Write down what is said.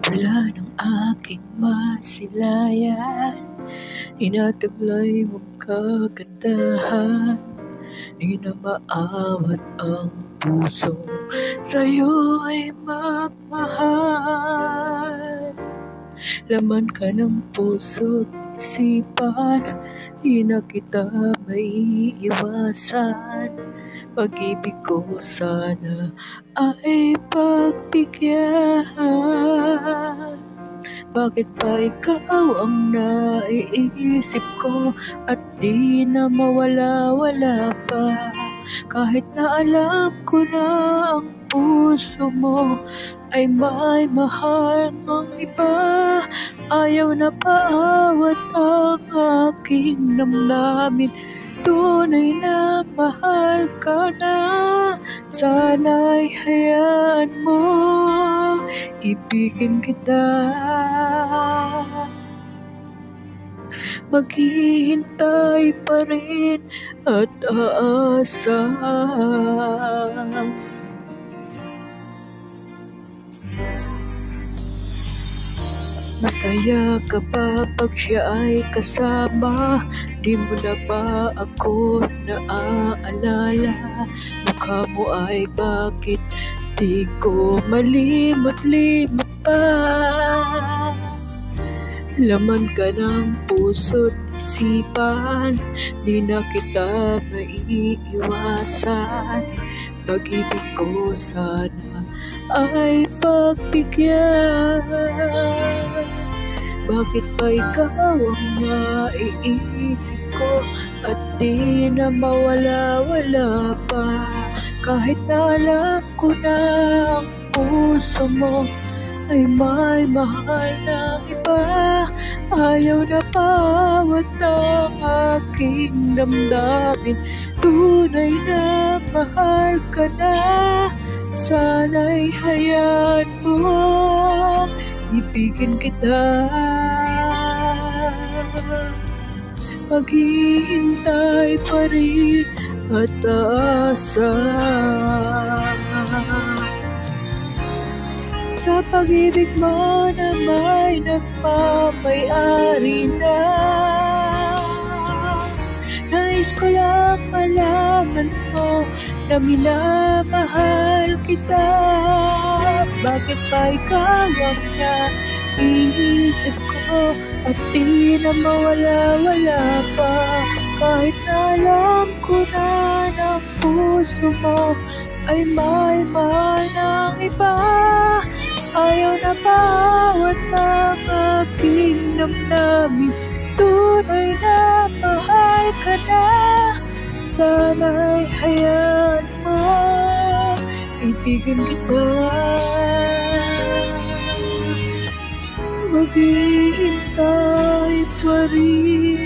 Mula ng aking masilayan, inataglay mong kagandahan, di na maawat ang pusong sa'yo ay magmahal. Laman ka ng puso't isipan, di na kita maiiwasan. Pag-ibig ko sana ay pagbigyan. Bakit ba ikaw ang naiisip ko at di na mawala-wala pa? Kahit na alam ko na ang puso mo ay may mahal ng iba, ayaw na paawat ang aking damdamin. Tunay na mahal ka na, sana'y hayaan mo, ibigin kita. Maghihintay pa rin at aasa. Masaya ka ba pag siya ay kasama? Di mo na ba ako naaalala? Mukha mo ay bakit di ko malimot-limot pa? Laman ka ng puso't isipan, di na kita maiiwasan. Pag-ibig ko sana ay pagbigyan. Bakit ba ikaw ang naiisip ko at di na mawala-wala pa? Kahit na alam ko na ang puso mo ay may mahal ng iba, ayaw na paawat ng aking damdamin. Tunay na mahal ka na, sana'y hayaan mo, ibigin kita. Maghihintay pa rin at aasa. Sa pag-ibig mo na may nagmamay-ari na, nais ko lang malaman mo na minamahal kita. Bakit ba ikaw ang naiisip ko at di na mawala-wala pa? Kahit na alam ko na ng puso mo ay may mahal ng iba, ayaw na paawat ang aking damdamin. Tunay na mahal ka na, sana'y hayaan mo, ibigin kita. Maghihintay pa rin.